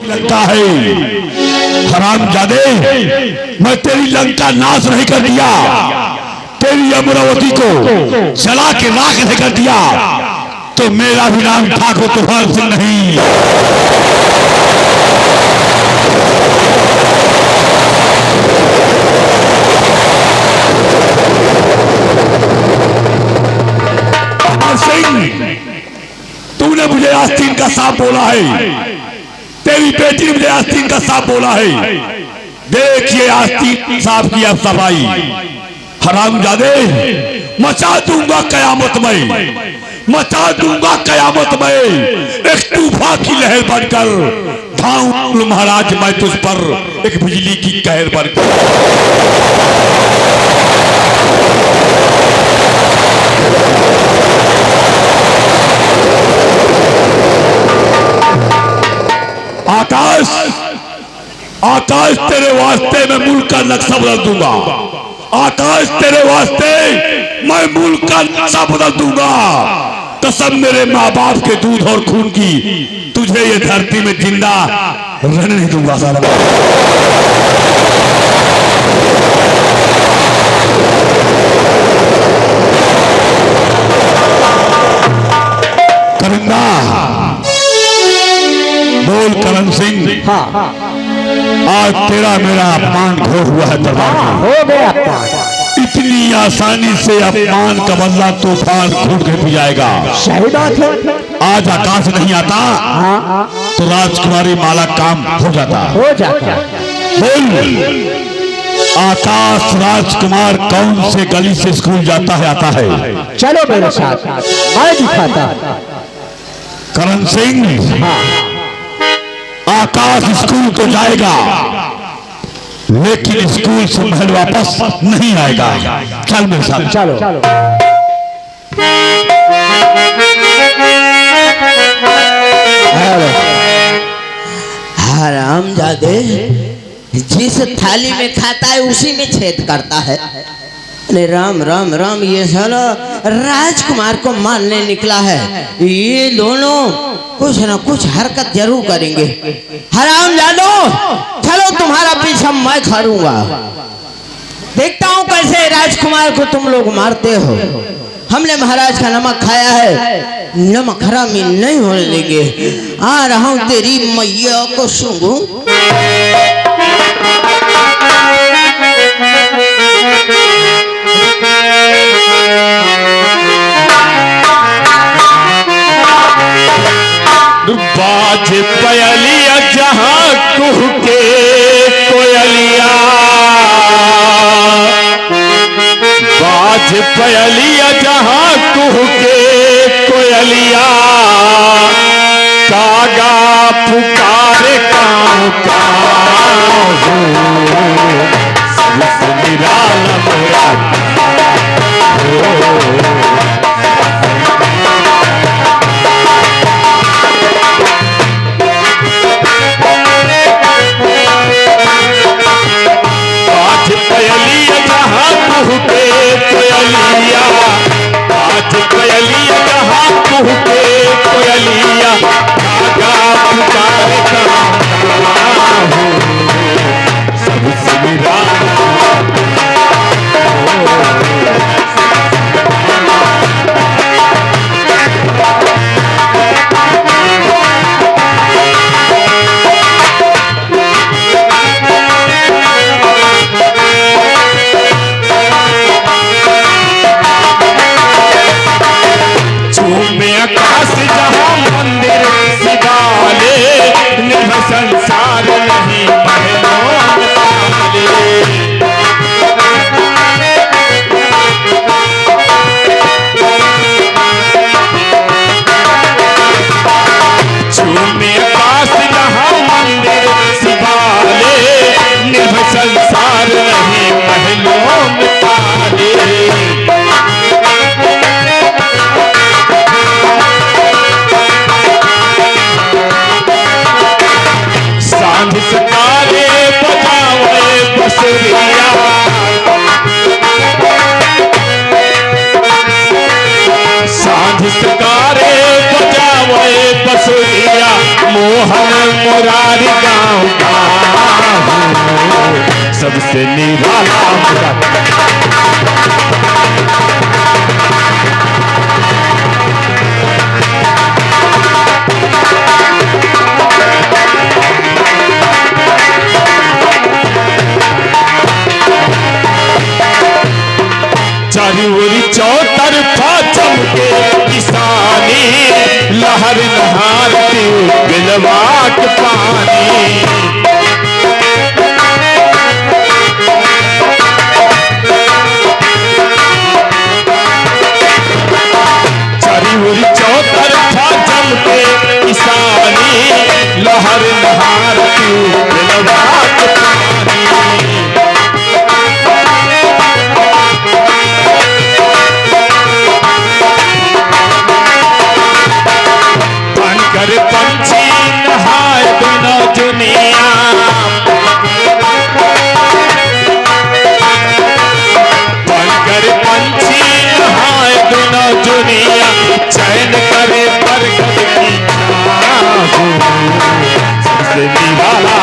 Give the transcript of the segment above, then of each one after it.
लगता है। हरामजादे, मैं तेरी लंका नाश नहीं कर दिया, तेरी अमरावती को जला के राख नहीं कर दिया, तो मेरा भी नाम ठाकुर तूफान सिंह नहीं। तूने मुझे आस्तीन का सांप बोला है, तेरी बेटी ने मुझे आस्तीन का सांप बोला है। देखिए आस्तीन सांप की अब सफाई। हरामजादे, मचा दूंगा कयामत में, मचा दूंगा कयामत में, एक तूफान की लहर बनकर धाऊं महाराज मैं तुझ पर, एक बिजली की कहर बनकर। आकाश, आकाश तेरे वास्ते मैं मुल्क का नक्शा बदल दूंगा। आकाश तेरे वास्ते मैं मुल्क का नक्शा बदल दूंगा। कसम मेरे माँ बाप के दूध और खून की, तुझे ये धरती में जिंदा रहने नहीं दूंगा साला। करिंदा बोल करण सिंह। हाँ। आज तेरा मेरा अपमान घोर हुआ है दरबार में। हो गया अपमान। इतनी आसानी से अपमान का बदला तूफान घूट के पी जाएगा। सही बात है। आज आकाश नहीं आता तो राजकुमारी माला काम हो जाता। बोल आकाश राजकुमार कौन से गली से स्कूल जाता है आता है? चलो मेरे साथ, मैं दिखाता। करण सिंह, आकाश स्कूल तो जाएगा लेकिन स्कूल से महल वापस नहीं आएगा। चल मेरे साथ। चलो। हरामजादे, जिस थाली में खाता है उसी में छेद करता है। अरे राम राम राम, ये साला राजकुमार को मारने निकला है। ये दोनों कुछ ना कुछ हरकत जरूर करेंगे। हरामजादो, चलो तुम्हारा पीछा मैं खड़ूंगा, देखता हूँ कैसे राजकुमार को तुम लोग मारते हो। हमने महाराज का नमक खाया है, नमक हरामी नहीं होने देंगे। आ रहा हूँ तेरी मैया को सूंघू। बाज पयलिया जहां कुह के कोयलिया, बाज पयलिया जहां कुह के कोयलिया, कागा पुकारे काहू काहू, निराला मोरा का हूँ, सबसे निराला चारों चौतरफा चमके किसानी, लहर नहारती बिलवाट पानी। चारों चौतरफा चमके किसानी, लहर नहारती बिलवाट पानी। बनकर पंछी नहाए दोनों दुनिया, बनकर पंछी नहाए दोनों दुनिया, चैन करे बरगद की छाँव, सबसे निराला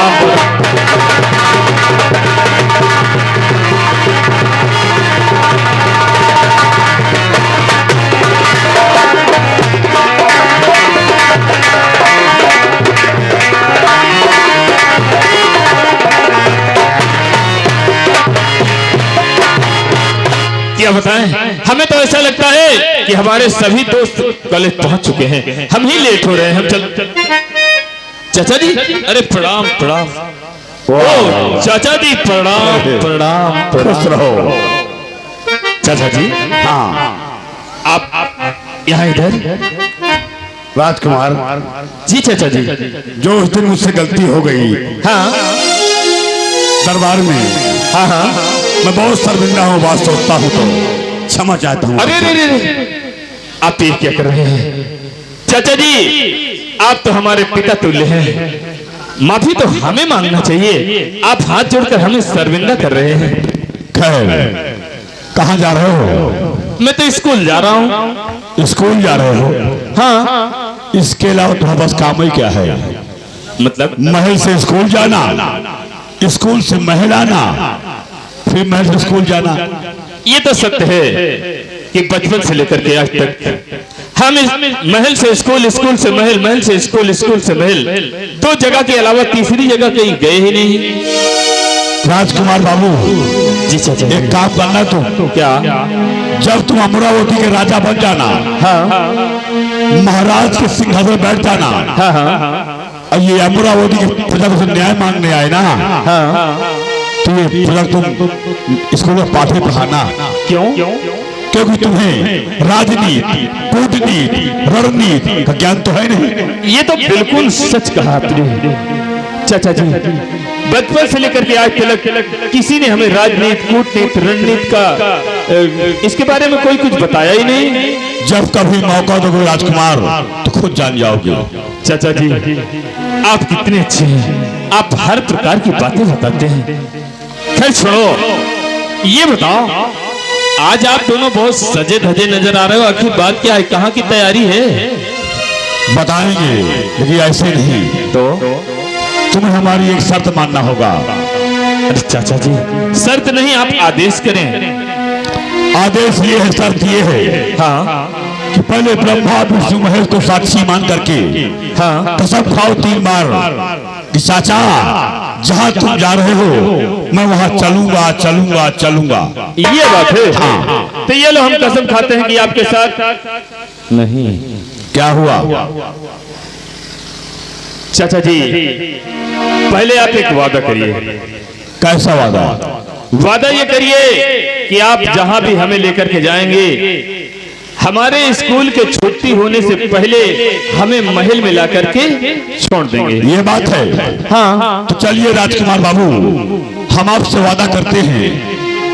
क्या बताएं, हमें तो ऐसा लगता है कि हमारे सभी दोस्त कॉलेज पहुंच चुके हैं, हम ही लेट हो रहे हैं। हम चल चाचा जी, अरे प्रणाम प्रणाम। ओ चाचा जी प्रणाम प्रणाम प्रणाम। चाचा जी, हाँ आप यहाँ इधर? राजकुमार जी चाचा जी। जो उस दिन मुझसे गलती हो गई हाँ दरबार में, हाँ हाँ, मैं बहुत शर्मिंदा हूँ, बात सोचता हूँ तो क्षमा चाहता हूँ। अरे रे आप ये क्या कर रहे हैं चाचा जी? आप तो हमारे पिता तुल्य हैं, माफी तो हमें मांगना चाहिए। आप हाथ जोड़कर हमें शर्मिंदा कर रहे हैं। खैर, कहाँ जा रहे हो? मैं तो स्कूल जा रहा हूँ। स्कूल जा रहे हो? हाँ। इसके अलावा तुम्हारे पास काम ही क्या है? मतलब महल से स्कूल जाना, स्कूल से महल आना, फिर महल से स्कूल जाना। ये तो सत्य है कि बचपन से लेकर के आज तक हम इस महल से स्कूल, स्कूल से महल, महल से स्कूल, स्कूल से महल, दो जगह के अलावा तीसरी जगह कहीं गए ही नहीं। राजकुमार बाबू जी चाचा, एक काम करना तुम। क्या? जब तुम अमरावती के राजा बन जाना, हाँ, महाराज के सिंहासन बैठ जाना, हाँ, हाँ, और ये अमरावती की प्रजा से न्याय मांगने आए ना, हाँ, तो ये प्रजा तुम स्कूल में पाठे पढ़ाना। क्यों? क्योंकि तुम्हें राजनीति, कूटनीति, रणनीति का ज्ञान तो है नहीं। ये तो बिल्कुल सच कहा आपने चाचा जी। बचपन से लेकर के आज तक किसी ने हमें राजनीति, कूटनीति, रणनीति का इसके बारे में कोई कुछ बताया ही नहीं। जब कभी मौका दोगे राजकुमार तो खुद जान जाओगे। चाचा जी, आप कितने अच्छे हैं, आप हर प्रकार की बातें बताते हैं। खैर छोड़ो, ये बताओ आज आप दोनों बहुत सजे धजे नजर आ रहे हो, आखिर बात क्या है, कहाँ की तैयारी है? बताएंगे, लेकिन ऐसे नहीं। तो तुम्हें हमारी एक शर्त मानना होगा। अरे चाचा जी, शर्त नहीं, आप आदेश करें। आदेश ये है, शर्त ये है, हाँ, कि पहले ब्रह्मा विष्णु महेश को साक्षी मान करके हाँ, कसम खाओ 3 बार कि चाचा जहाँ तुम जा रहे हो मैं वहाँ चलूंगा चलूंगा चलूंगा। ये बात है। हाँ। तो ये लो, हम कसम खाते हैं कि आपके साथ नहीं। क्या हुआ? चाचा जी, पहले आप एक वादा करिए। कैसा वादा? वादा ये करिए कि आप जहां भी हमें लेकर के जाएंगे, हमारे स्कूल के छुट्टी होने से पहले हमें महल में ला करके छोड़ देंगे। ये बात है? हाँ। तो चलिए राजकुमार बाबू, हम आपसे वादा करते हैं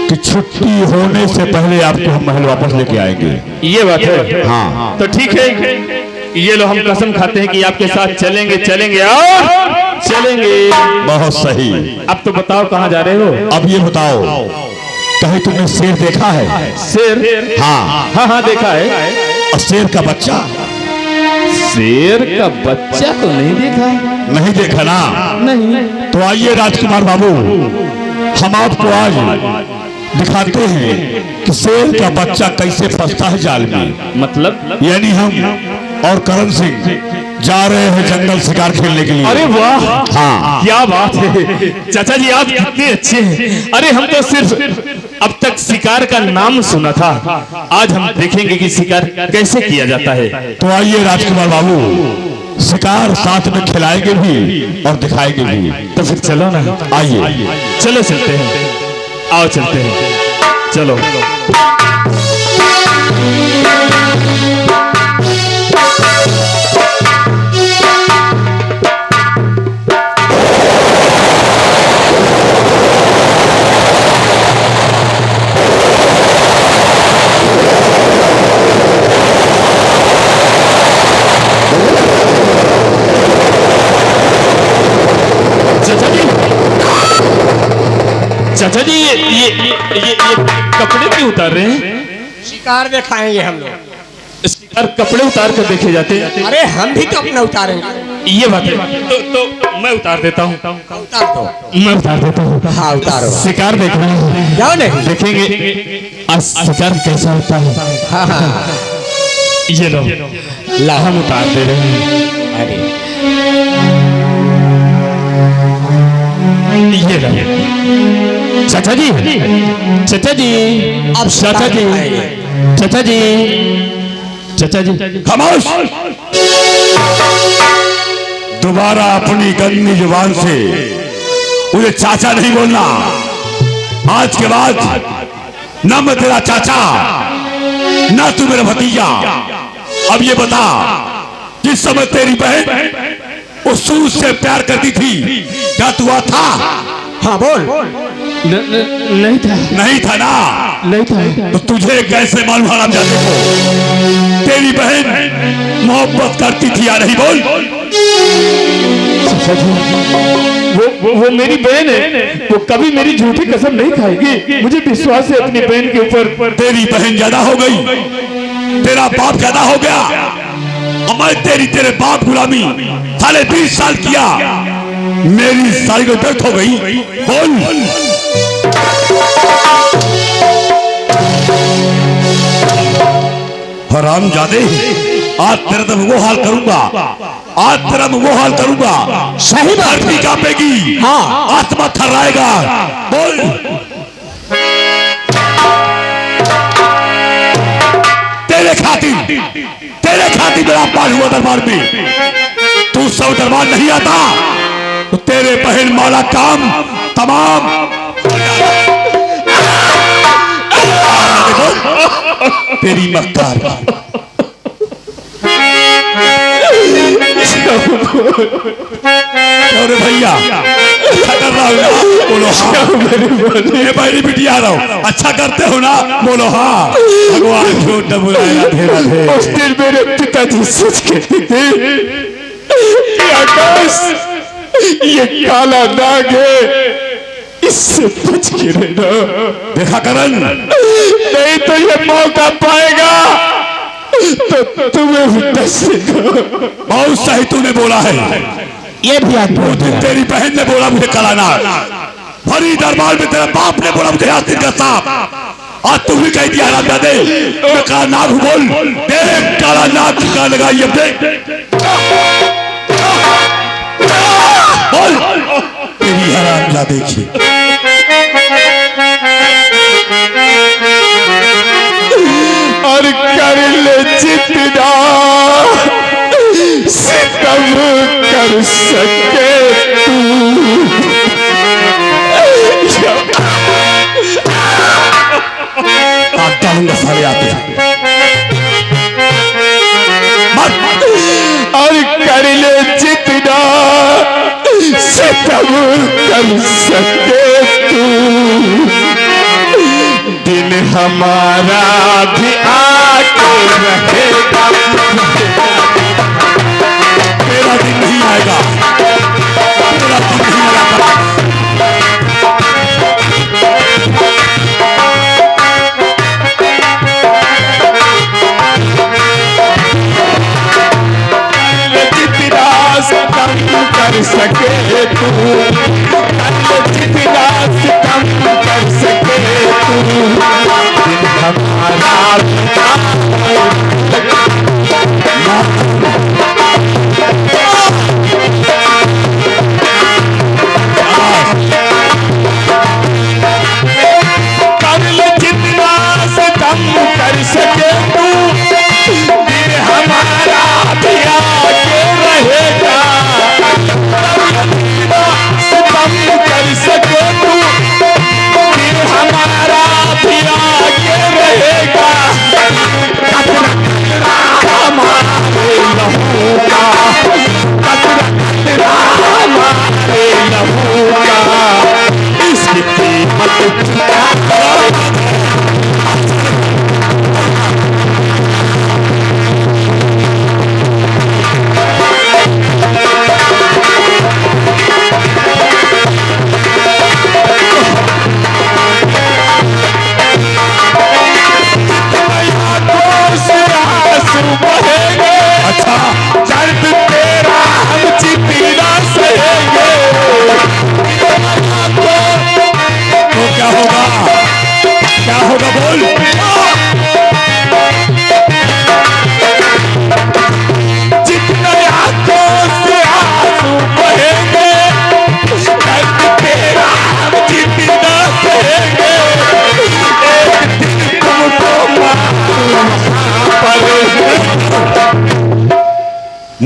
कि छुट्टी होने से पहले आपको हम महल वापस लेके आएंगे। ये बात है? हाँ। तो ठीक है, ये लो, हम कसम खाते हैं कि आपके साथ चलेंगे चलेंगे और चलेंगे। बहुत सही। अब तो बताओ कहाँ जा रहे हो? अब ये बताओ, कहीं तुमने शेर देखा है? शेर? हाँ हाँ हाँ, देखा है। और शेर का बच्चा? शेर का बच्चा तो नहीं देखा। नहीं देखा ना? नहीं। तो आइए राजकुमार बाबू, हम आपको आज दिखाते हैं कि शेर का बच्चा कैसे फंसता है जाल में। मतलब? यानी हम और करण सिंह जा रहे हैं जंगल शिकार खेलने के लिए। अरे वाह, हाँ, क्या बात है चाचा जी, आप कितने अच्छे हैं। अरे हम तो सिर्फ अब तक शिकार का नाम सुना था, आज हम देखेंगे कि शिकार कैसे किया जाता है। तो आइए राजकुमार बाबू, शिकार साथ में खिलाएंगे भी और दिखाएंगे भी। तो फिर चलो ना, आइए। चलो चलते हैं, आओ चलते हैं, चलो। चाचा जी ये कपड़े क्यों उतार रहे हैं? शिकार दिखाएंगे हम लोग। शिकार कपड़े उतार कर देखे जाते हैं? अरे हम भी तो अपना उतारेंगे। ये बात है, तो मैं उतार देता हूँ। उतार दो। मैं उतार देता हूँ। हाँ उतारो। शिकार देखना है, जाओ नहीं देखेंगे आज शिकार कैसा होता है। हाँ हाँ ये लो, ला हम उतार दे रहे हैं। अरे ये लो चाचा जी, चाचा जी, अब चाचा जी, चाचा जी, चाचा जी, खामोश! दोबारा अपनी गंदी जुबान से मुझे चाचा नहीं बोलना। आज के बाद न मैं तेरा चाचा, न तू मेरा भतीजा। अब ये बता, जिस समय तेरी बहन उस सूरज से प्यार करती थी, क्या तू वहां था? हाँ बोल। नहीं था, नहीं था ना? नहीं था। तो तुझे कैसे मालूम हरामजादे को तेरी बहन मोहब्बत करती थी या नहीं? बोल। वो मेरी बहन है, वो कभी मेरी झूठी कसम नहीं खाएगी। मुझे विश्वास है अपनी बहन के ऊपर। तेरी बहन ज्यादा हो गई, तेरा बाप ज्यादा हो गया, और मैं तेरे बाप गुलामी साले 20 साल किया, मेरी सारी को दर्द हो गई। बोल। हरामजादे, आज तेरा तो वो हाल करूंगा, आज तेरा मैं वो हाल करूंगा। सही बात धरती कांपेगी, हाँ। आत्मा थर्राएगा। बोल। तेरे खातिर मेरा अपमान हुआ दरबार में। तू सब दरबार नहीं आता तो तेरे बहन माला काम तमाम। तेरी मक्कार भैया, अच्छा कर रहा हूँ ना? बोलो हाँ। मैं बहनी बिटिया आ रहा हूँ, अच्छा करते हो ना? बोलो हाँ। भगवान झूठ न बुलाएगा। धेरा धे उस दिन मेरे पिताजी सच कहते थे कि आकाश ये काला नाग है, इससे बच के रहना। देखा करण, नहीं तो ये मौका पाएगा तो तुम्हें भी दसेगा। बहुत सही तूने बोला है। ये भी वो दिन तेरी बहन ने बोला मुझे काला नाग, भरी दरबार में तेरे बाप ने बोला मुझे यासीन का सांप, आज तू भी कह दिया हरामजादे मैं काला नाग हूं। बोल। देख काला नाग की कान लगाई अब देख। बोल। तेरी हरामजादे की और कर ले जितना सितम कर सके तू। काट डालूंगा सारे आते हैं। और कर ले जितना सितम कर सके तू। दिन हमारा भी आके रहेगा। तेरा दिन नहीं आएगा, तेरा दिन नहीं आएगा। जितना सितम कर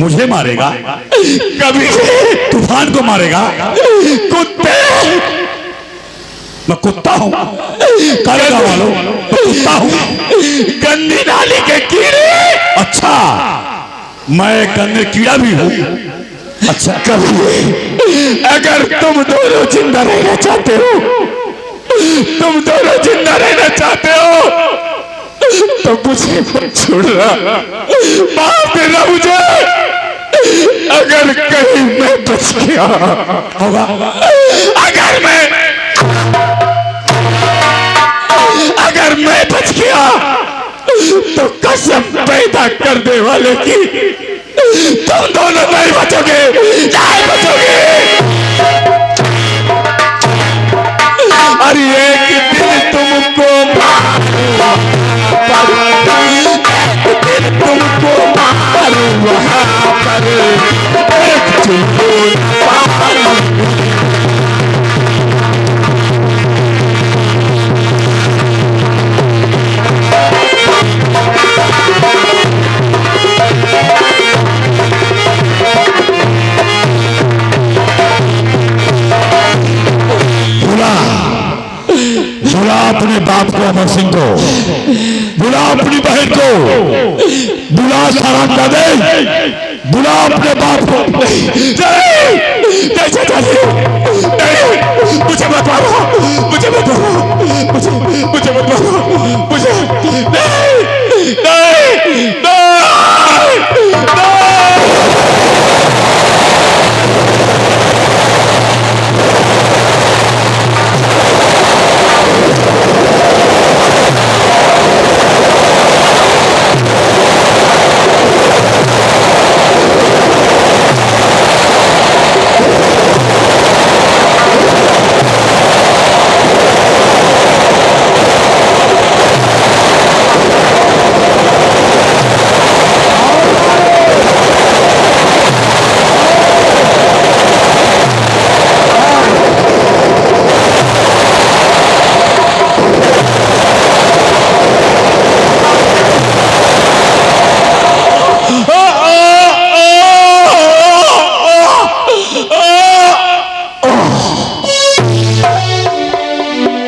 मुझे मारेगा? कभी तूफान को मारेगा? कुत्ते, मैं कुत्ता हूँ? करेगा वालों, मैं कुत्ता हूँ? गंदी नाली के कीड़े। अच्छा, मैं गंदे कीड़ा भी हूँ? अच्छा, कभी अगर तुम दोनों जिंदा रहना चाहते हो, तुम दोनों जिंदा रहना चाहते हो तो मुझे मत छोड़ना, मार देना मुझे। अगर कहीं मैं बच गया होगा? अगर मैं बच गया तो कसम पैदा करने वाले की, तुम दोनों नहीं बचोगे, नहीं बचोगे। अरे एक दिन तुमको मारू वहां पर एक चुटकुला बुला अपने बाप को, अमर सिंह को बुला, अपनी बहन को बुला, सलाम कर दे, बुला अपने बाप को। मुझे मत मारो, मुझे मत मारो, मुझे मत मारो, मुझे नहीं, नहीं, नहीं।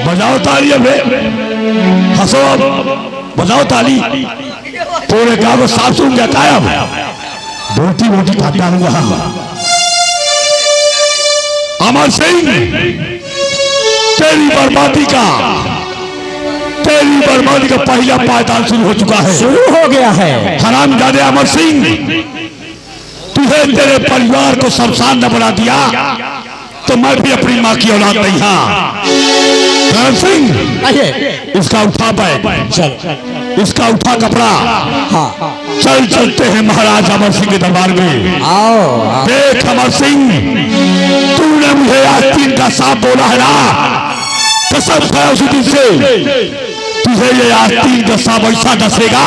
बजाओ ताली, हंसो, बजाओ ताली। पूरे गांव को साफ सुन गया कायम, रोटी रोटी खाता हूँ। अमर सिंह, तेरी बर्बादी का पहला पायदान शुरू हो चुका है, शुरू हो गया है। हरामजादे अमर सिंह, तुझे तेरे परिवार को शमशान न बना दिया तो मैं भी अपनी माँ की औलाद नहीं। हाँ सिंह, इसका उठा बैग, चल इसका उठा कपड़ा, हाँ चल चलते हैं महाराज अमर सिंह के दरबार में। आओ देख अमर सिंह, तूने मुझे आस्तीन का सांप बोला है ना, कसम खाया उसी दिन से तुझे ये आस्तीन का सांप ऐसा डसेगा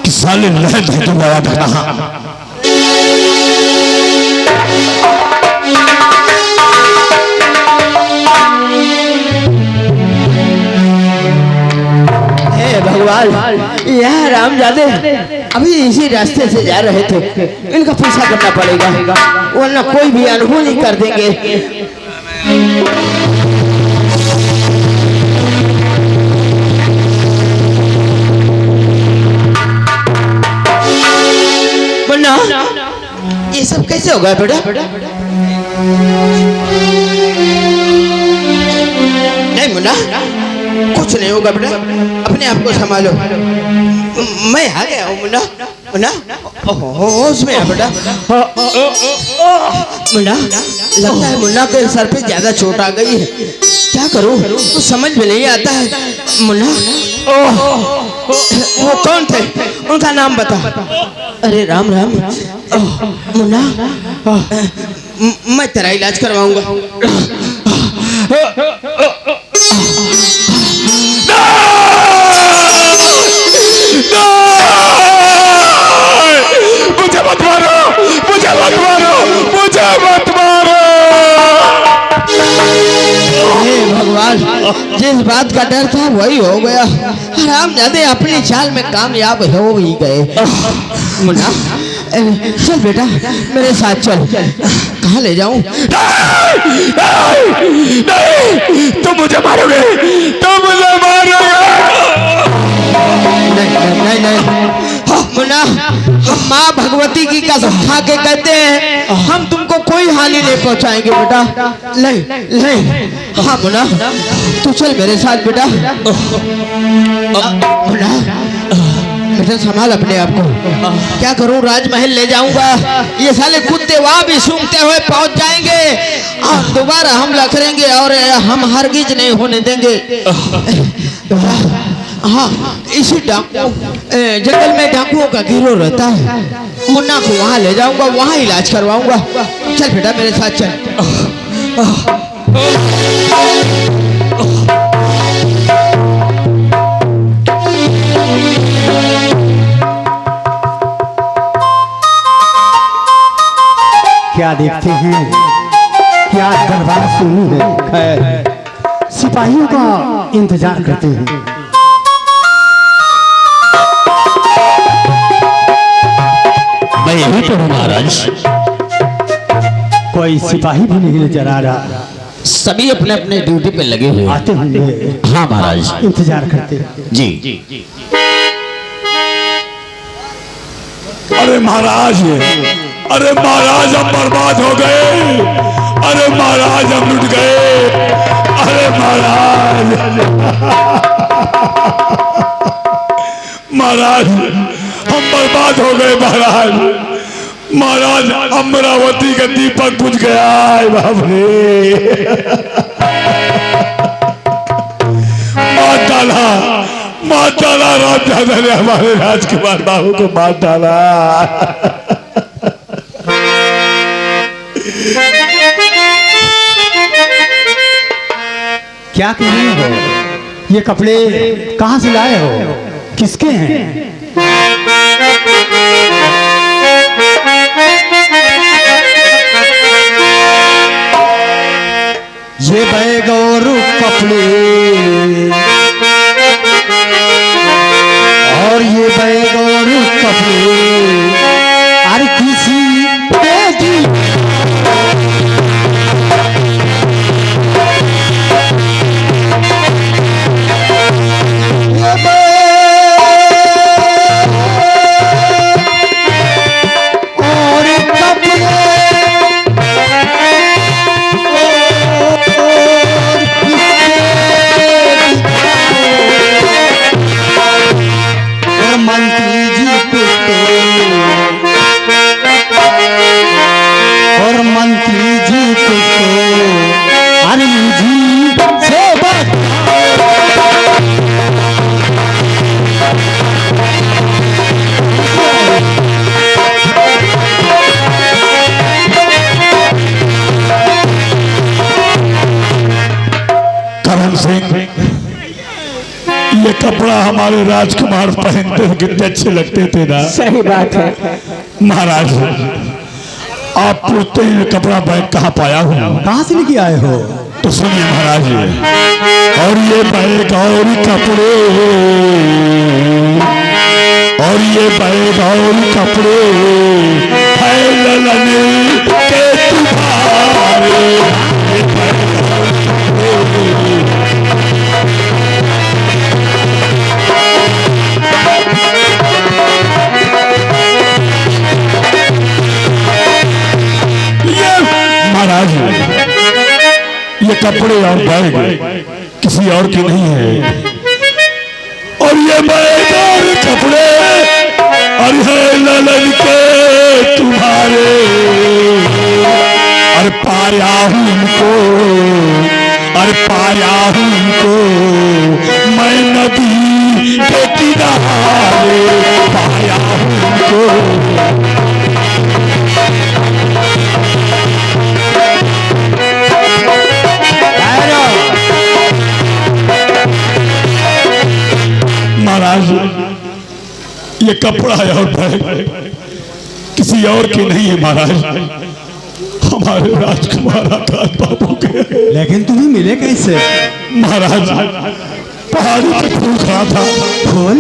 कि साले लहर तू गया था। भगवान, यह रामजादे अभी इसी रास्ते से जा रहे थे, इनका पीछा करना पड़ेगा वरना कोई भी अनहोनी कर देंगे। मुन्ना, ये सब कैसे होगा बेटा? नहीं मुन्ना, कुछ नहीं होगा बेटा, अपने आप को संभालो। मैं आ गया हूँ मुन्ना। मुन्ना होश में आ बेटा। मुन्ना, लगता है मुन्ना के सर पे ज्यादा चोट आ गई है, क्या करूँ कुछ समझ में नहीं आता है। मुन्ना, वो कौन थे, उनका नाम बता। अरे राम राम। मुन्ना, मैं तेरा इलाज करवाऊंगा। मुझे मत मारो, मुझे मत मारो, मुझे मत मारो। हे भगवान, जिस बात का डर था वही हो गया। हरामजादे अपनी चाल में कामयाब हो ही गए। मुन्ना चल बेटा मेरे साथ चल। कहाँ ले जाऊं? नहीं, तुम मुझे मारोगे, तुम मुझे मारोगे। नहीं नहीं मुन्ना, माँ भगवती की कसम खा के कहते हैं हम तुमको कोई हानि नहीं पहुंचाएंगे बेटा। नहीं हाँ मुन्ना तू चल मेरे साथ बेटा। मुन्ना बेटा संभाल अपने आप को। क्या करूं, राजमहल ले जाऊंगा, ये साले कुत्ते वहां भी सूंघते हुए पहुंच जाएंगे और दोबारा हमला करेंगे और हम हरगिज नहीं होने देंगे। हाँ इसी जंगल में डाकुओं का गिरोह रहता है। मुन्ना को वहां ले जाऊंगा, वहां इलाज करवाऊंगा। चल बेटा मेरे साथ चल। क्या देखते हैं, क्या दरबार सुनी है? खैर सिपाहियों का इंतजार करते हैं। मैं यही तो हूँ महाराज। कोई सिपाही भी नहीं नजर आ रहा। सभी अपने अपने ड्यूटी पे लगे हुए। आते होंगे। हाँ महाराज इंतजार करते हैं। जी। अरे महाराज, अरे महाराज हम बर्बाद हो गए, अरे महाराज हम लुट गए, अरे महाराज महाराज हम बर्बाद हो गए महाराज। महाराज अमरावती का दीपक बुझ गया है बाप रे। मार डाला रामजादा ने हमारे राजकुमार बाबू को मार डाला। क्या कह रहे हो? ये कपड़े कहाँ से लाए हो? किसके हैं? ये बैग और कपड़े और ये बैग और कपड़े अरे किसी ये कपड़ा हमारे राजकुमार पहनते हुए कितने अच्छे लगते थे ना। सही बात है महाराज, आप पूछते हैं कपड़ा बैग कहाँ पाया हूँ? कहाँ से लेके आए हो? तो सुनिए महाराज, और ये बैग और कपड़े और ये बैग और कपड़े है ललन के तुम्हारे। महाराज ये कपड़े और बैग किसी और की नहीं है, और ये बैग और कपड़े और है ललन के तुम्हारे। और पाया हूं उनको, और पाया हूं उनको मैं नदी के किनारे, पाया हूं उनको। महाराज ये कपड़ा है और बैग किसी और की नहीं है महाराज, हमारे राजकुमार आकाश बाबू के। लेकिन तुम्हें मिले कैसे? महाराज पहाड़ी पे फूल खड़ा था। फूल?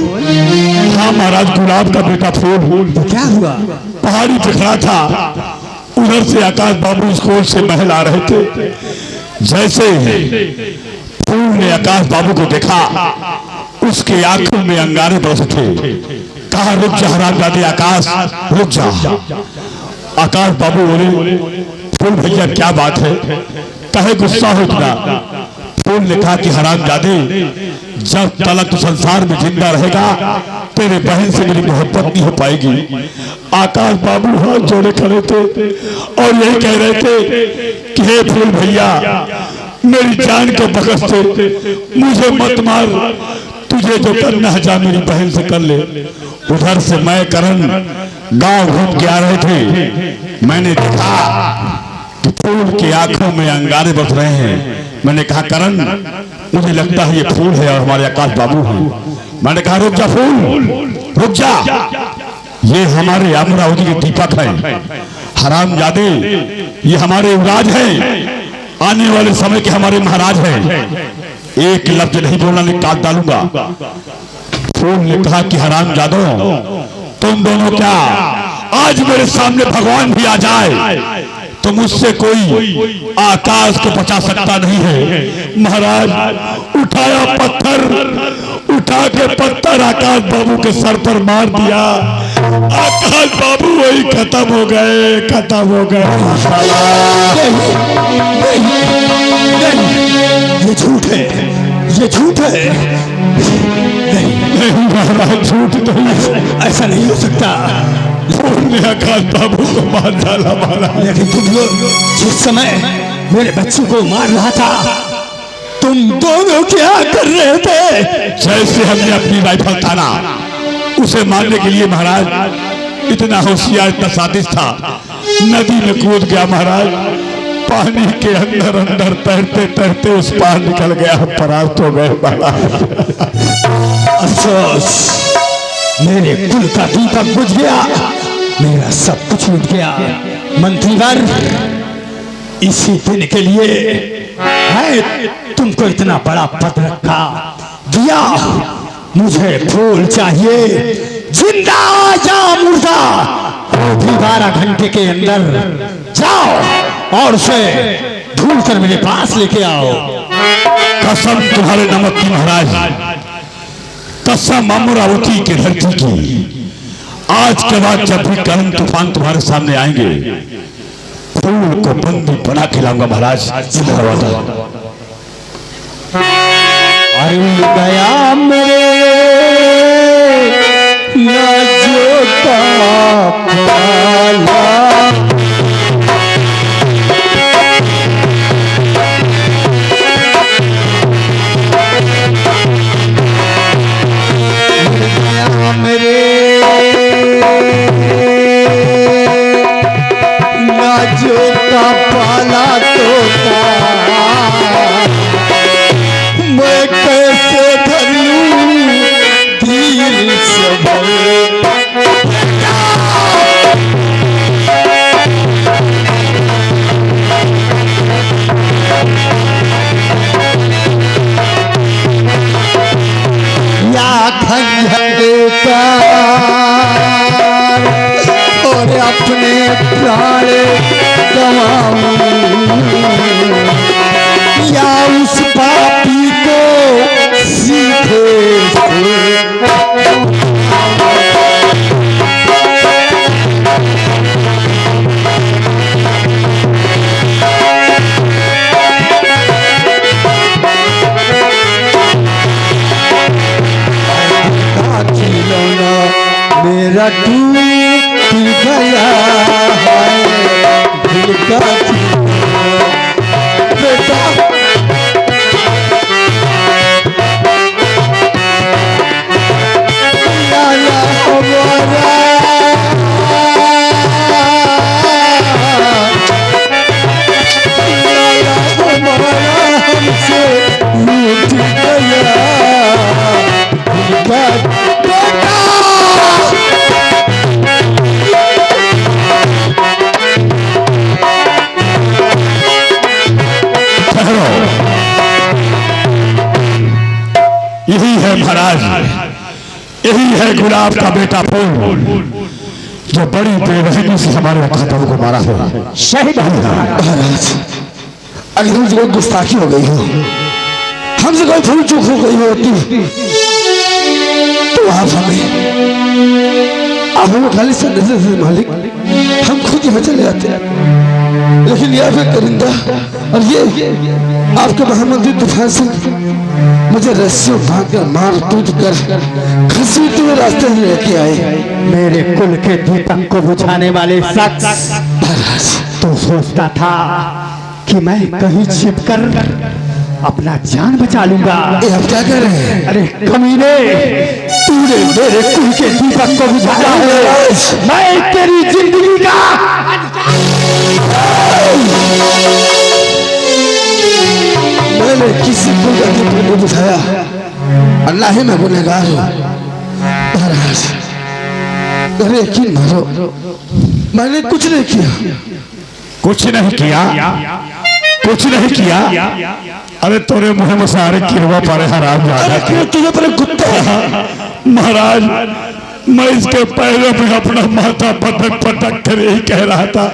हाँ महाराज, गुलाब का बेटा फूल। तो क्या हुआ? पहाड़ी पे खड़ा था, उधर से आकाश बाबू स्कूल से महल आ रहे थे। जैसे फूल ने आकाश बाबू को देखा, उसके आंखों में अंगारे बरस थे। कहा, रुक जा हरामजादे आकाश, रुक जा। आकाश बाबू बोले, फूल भैया क्या बात है, कहे गुस्सा हो इतना? फूल ने कहा कि हरामजादे, जब तलक तू संसार में जिंदा रहेगा तेरे बहन से मेरी मोहब्बत नहीं हो पाएगी। आकाश बाबू हाथ जोड़े खड़े थे और यही कह रहे थे कि हे फूल भैया, मेरी जान के बकस से मुझे मत मार, तुझे जो करना है जा मेरी बहन से कर ले। उधर से मैं करण गांव घूम के आ रहे थे, मैंने देखा कि फूल की आंखों में अंगारे बस रहे हैं। मैंने कहा, करण मुझे लगता है ये फूल है और हमारे आकाश बाबू हैं। मैंने कहा, रुक जा फूल, रुक जा, ये हमारे अमरावती के दीपक हैं। हरामजादे, ये हमारे युवराज हैं, आने वाले समय के हमारे महाराज हैं। एक लफ्ज नहीं बोलना, नहीं काट डालूंगा। फूल ने कहा कि हरामजादो, तुम दोनों क्या आज मेरे सामने भगवान भी आ जाए तो मुझसे कोई आकाश को बचा सकता नहीं है। महाराज उठाया पत्थर, उठा के पत्थर आकाश बाबू के सर पर मार दिया। आकाश बाबू वही खत्म हो गए, खत्म हो गए। ये झूठ है, ये झूठ है। नहीं महाराज, झूठ नहीं, ऐसा नहीं हो सकता। फूल ने आकाश बाबू को मार डाला महाराज। लेकिन तुम लोग जिस समय मेरे बच्चे को मार रहा था, तुम दोनों क्या कर रहे थे? जैसे हमने अपनी राइफल ताना उसे मारने के लिए महाराज, इतना होशियार, इतना साजिश था, नदी में कूद गया महाराज। पानी के अंदर अंदर तैरते तैरते उस पार निकल गया, परास्त हो गए महाराज। अफसोस, मेरे कुल का दीपक बुझ गया, मेरा सब कुछ लुट गया। मंत्रीवर, इसी दिन के लिए है तुमको इतना बड़ा पद रखा दिया। मुझे फूल चाहिए, जिंदा या मुर्दा, वो भी 12 घंटे के अंदर जाओ और उसे ढूंढ कर मेरे पास लेके आओ। कसम तुम्हारे नमक की महाराज, कसम अमरावती की धरती की, आज के बाद जब भी करण तूफान तुम्हारे सामने आएंगे, फूल को बंदी बना के लाऊंगा महाराज। अरे गया मेरे नाजो का पाला, मेरे नाजो का पाला तोता, मैं कैसे धर लूं दिल से या खंजर का और अपने प्राण गवाऊं, या उस पापी को सीधे मेरा टूट गया है दिल का बेटा, लाला हमारा लाला हमारा हमसे रूठ गया दिल का बेटा। है महाराज, यही है गुलाब का बेटा फूल जो बड़ी बेरहमी से हमारे अकादों को मारा है। शहीद महाराज, अगर हमसे कोई गुस्ताखी हो गई हो, हमसे कोई भूल चूक हो गई होती तो आप हमें खाली संदेश से मालिक, हम खुद यहाँ चले आते हैं। लेकिन यह फिर करिंदा और ये आपके महामंत्री तूफान सिंह मुझे रस्सियों बांधकर मार पीट कर घसीटते हुए रास्ते में लेके आए। मेरे कुल के दीपक को बुझाने वाले शख्स, तो सोचता था कि मैं कहीं छिपकर अपना जान बचा लूंगा। ये आप क्या कह रहे हैं? अरे कमीने, तूने मेरे कुल के दीपक को बुझाया है, मैं तेरी जिंदगी का मैंने किसी को नहीं बुझाया, अल्लाह ही मैं गुनहगार हूँ। महाराज, अरे यकीन मारो, मैंने कुछ नहीं किया। कुछ नहीं किया, कुछ नहीं किया। अरे तोरे मुँह में सारे किरवा पारे हराम जाता क्यों तुझे पर कुत्ता? महाराज, मैं इसके पैरों पे अपना माथा पटक पटक कर यही कह रहा था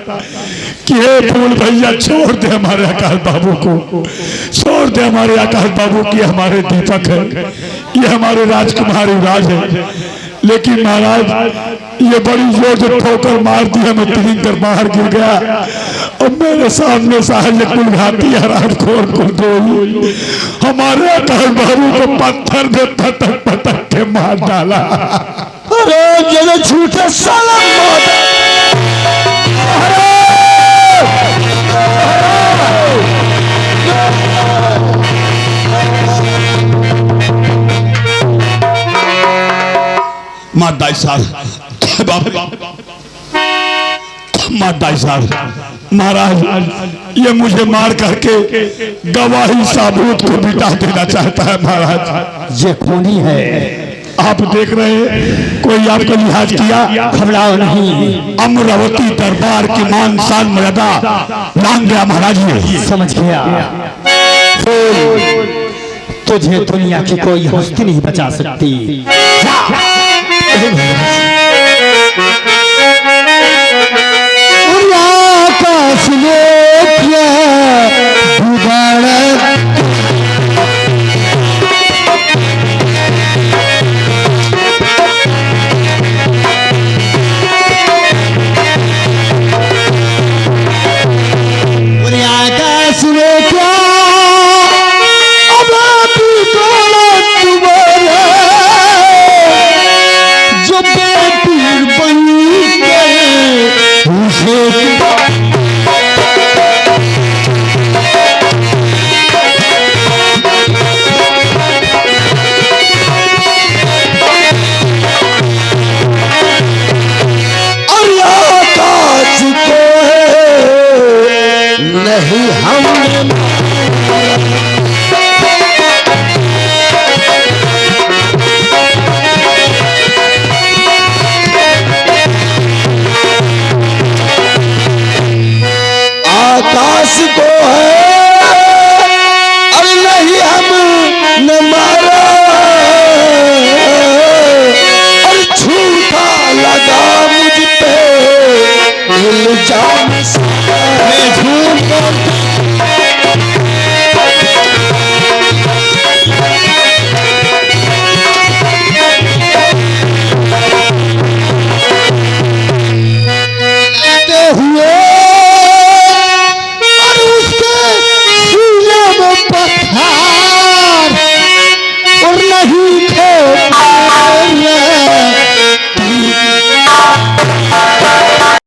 कि हे फूल भैया, छोड़ दे हमारे आकाश बाबू को, छोड़ दे हमारे आकाश बाबू की, हमारे दीपक है, ये हमारे राजकुमार युवराज है। लेकिन महाराज, ये बड़ी जोर से ठोकर मार दी, हमें तीन कर बाहर गिर गया और मेरे सामने साहब कुल घाती हराम खोर को दो हमारे आकाश बाबू को पत्थर में पटक पटक के मार डाला। अरे ये झूठे साला मौत! मादाई साहब, मादाई साहब, महाराज, ये मुझे मार करके गवाही साबूत को मिटा देना चाहता है। महाराज, ये खूनी है, आप देख रहे हैं, कोई आपको लिहाज किया? घबराओ नहीं, अमरावती दरबार की मान शान मर्यादा लांग गया महाराज। ये समझ गया। तुझे दुनिया की कोई हस्ती नहीं बचा सकती। आकाश में क्या बिगाड़ा, आकाश में क्या अब बिगाड़ा तुम्हारा, जो बेपीर बन गए उसे नहीं हमने आकाश को है और नहीं हमने मारा, और झूठा लगा मुझ पे इल्जाम, मैं झूठ